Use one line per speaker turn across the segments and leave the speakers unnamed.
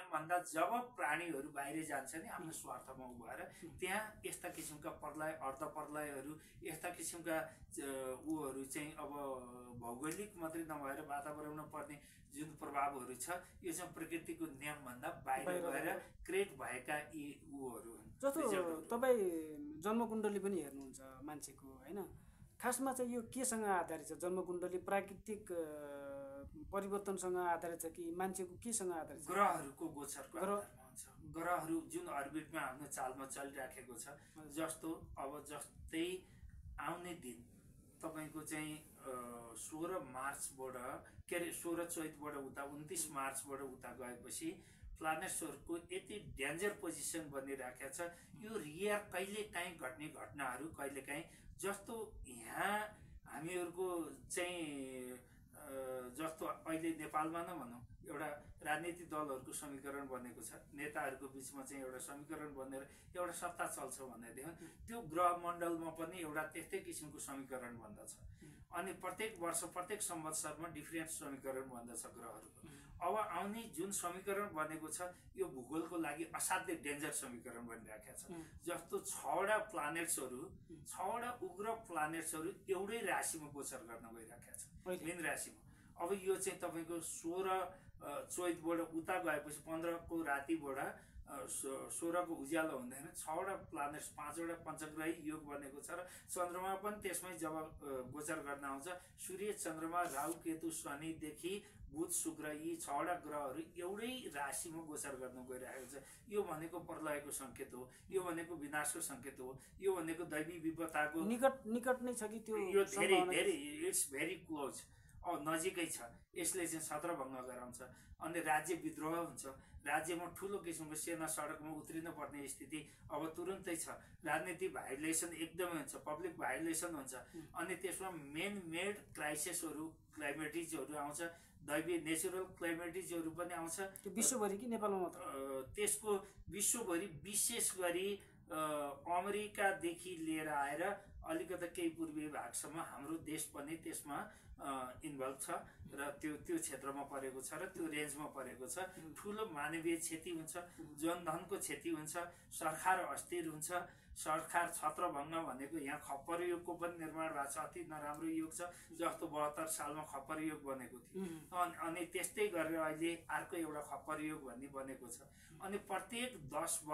नियमभन्दा जब प्राणीहरू बाहिर जान्छ नि आफ्नो स्वार्थमा उभएर त्यहाँ यस्ता किसिमका प्रलय अर्ध प्रलयहरू यस्ता किसिमका ऊहरू चाहिँ अब भौगोलिक मात्रै नभएर वातावरणमा पर्ने जुन प्रभावहरू छ यो चाहिँ प्रकृतिको नियमभन्दा बाहिर गएर क्रिएट भएका यी ऊहरू हुन्।
जस्तो तपाईँ जन्मकुण्डली पनि हेर्नुहुन्छ मान्छेको होइन, खासमा चाहिँ यो केसँग आधारित छ? जन्मकुण्डली प्राकृतिक परिवर्तनसँग आधारित छ कि मान्छेको केसँग आधारित छ?
ग्रहहरूको गोचरको आधारमा हुन्छ। ग्रहहरू जुन अर्बिटमा हाम्रो चालमा चलिराखेको छ, जस्तो अब जस्तै आउने दिन तपाईँको चाहिँ 16 मार्चबाट के अरे 16 चैतबाट उता 29 मार्चबाट उता गएपछि प्लानेट्सहरूको यति डेन्जर पोजिसन बनिराखेको छ। यो रियर कहिलेकाहीँ घट्ने घटनाहरू कहिलेकाहीँ जस्तो यहाँ हामीहरूको चाहिँ जस्तो अहिले नेपालमा न भनौँ एउटा राजनीतिक दलहरूको समीकरण बनेको छ, नेताहरूको बिचमा चाहिँ एउटा समीकरण बनेर एउटा सत्ता चल्छ भनेदेखि त्यो ग्रह मण्डलमा पनि एउटा त्यस्तै किसिमको समीकरण बन्दछ। अनि प्रत्येक वर्ष प्रत्येक संवत्सरमा डिफ्रेन्ट समीकरण बन्दछ ग्रहहरूको। अब आउने जुन समीकरण बनेको छ यो भूगोलको लागि असाध्यै डेन्जर समीकरण बनिराखेको छ। जस्तो 6वटा प्लानेट्सहरू 6वटा उग्र प्लानेट्सहरू एउटै राशिमा गोचर गर्न गइराखेको छ, मीन राशिमा। अब यो चाहिँ तपाईँको 16 चैतबाट उता गएपछि 15 को रातिबाट 16 को उज्यालो हुँदैन 6वटा प्लानेट्स 5वटा पञ्चग्रही योग बनेको छ र चन्द्रमा पनि त्यसमै जब गोचर गर्न आउँछ सूर्य चन्द्रमा राहु केतु शनिदेखि बुध शुक्र यी 6वटा ग्रहहरू एउटै राशिमा गोचर गर्न गइरहेको छ। यो भनेको प्रलयको सङ्केत हो, यो भनेको विनाशको सङ्केत हो, यो भनेको दैवी विपत्ताको
निकट नै छ कि त्यो?
यो धेरै धेरै इट्स भेरी क्लोज, नजिकै छ। यसले चाहिँ छत्रभङ्ग गराउँछ अनि राज्य विद्रोह हुन्छ। राज्यमा ठुलो किसिमको सेना सडकमा उत्रिनु पर्ने स्थिति अब तुरुन्तै छ। राजनीतिक भाइलेसन एकदमै हुन्छ, पब्लिक भाइलेसन हुन्छ। अनि त्यसमा मेन मेड क्राइसिसहरू क्लाइमेटिजहरू आउँछ, दैवीय नेचुरल क्लाइमेटिजहरू पनि आउँछ।
त्यो विश्वभरि कि नेपालमा मात्र?
त्यसको विश्वभरि विशेष गरी अमेरिकादेखि लिएर आएर अलिकति केही पूर्वीय भागसम्म हाम्रो देश पनि त्यसमा इन्भल्भ छ र त्यो क्षेत्रमा परेको छ र त्यो रेन्जमा परेको छ। ठुलो मानवीय क्षति हुन्छ, जनधनको क्षति हुन्छ, सरकार अस्थिर हुन्छ। सरकार छत्रभङ्ग भनेको यहाँ खप्पर युगको पनि निर्माण भएको छ, अति नराम्रो युग छ। जस्तो 72 सालमा खप्पर युग बनेको थियो अनि त्यस्तै गरेर अहिले अर्को एउटा खप्पर युग भन्ने बनेको छ। अनि प्रत्येक 10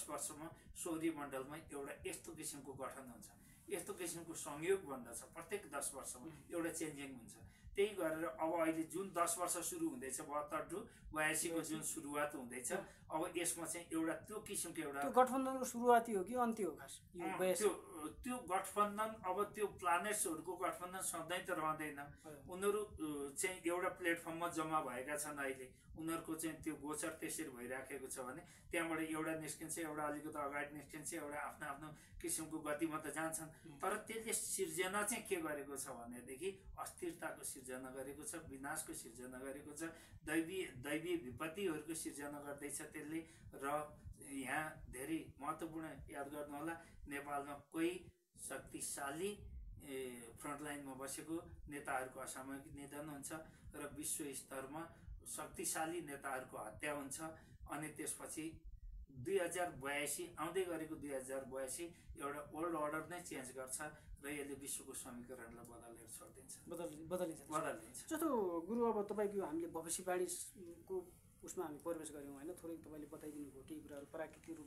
वर्षमा सौर्यमण्डलमा एउटा यस्तो किसिमको गठन हुन्छ, यस्तो किसिमको संयोग बन्दछ। प्रत्येक 10 वर्षमा एउटा चेन्जिङ हुन्छ। त्यही गरेर अब अहिले जुन 10 वर्ष सुरु हुँदैछ 72 टु 82 को जुन सुरुवात हुँदैछ, अब यसमा चाहिँ एउटा त्यो किसिमको एउटा
त्यो गठबन्धनको सुरुवाती हो कि अन्त्य हो? खास
त्यो गठबन्धन अब त्यो प्लानेट्सहरूको गठबन्धन सधैँ त रहँदैन। उनीहरू चाहिँ एउटा प्लेटफर्ममा जम्मा भएका छन्। अहिले उनीहरूको चाहिँ त्यो गोचर त्यसरी भइराखेको छ भने त्यहाँबाट एउटा निस्किन्छ, एउटा अलिकति अगाडि निस्किन्छ, एउटा आफ्नो आफ्नो किसिमको गतिमा त जान्छन्। तर त्यसले सिर्जना चाहिँ के गरेको छ भनेदेखि अस्थिरताको सिर्जना गरेको छ, विनाशको सिर्जना गरेको छ, दैवीय विपत्तिहरूको सिर्जना गर्दैछ त्यसले। र यहाँ धेरै महत्त्वपूर्ण याद गर्नु होला, नेपालमा कोही शक्तिशाली फ्रन्टलाइनमा बसेको नेताहरूको असामयिक निधन हुन्छ र विश्व स्तरमा शक्तिशाली नेताहरूको हत्या हुन्छ। अनि त्यसपछि 2082 आउँदै गरेको 2082 एउटा ओल्ड अर्डर नै चेन्ज गर्छ र यसले विश्वको समीकरणलाई बदलेर छोडिदिन्छ, बदलिन्छ।
जस्तो गुरु अब तपाईँको हामीले भविष्यवाणीको उसमा हामी प्रवेश गऱ्यौँ होइन, थोरै तपाईँले बताइदिनु भयो केही कुराहरू प्राकृतिक रूपमा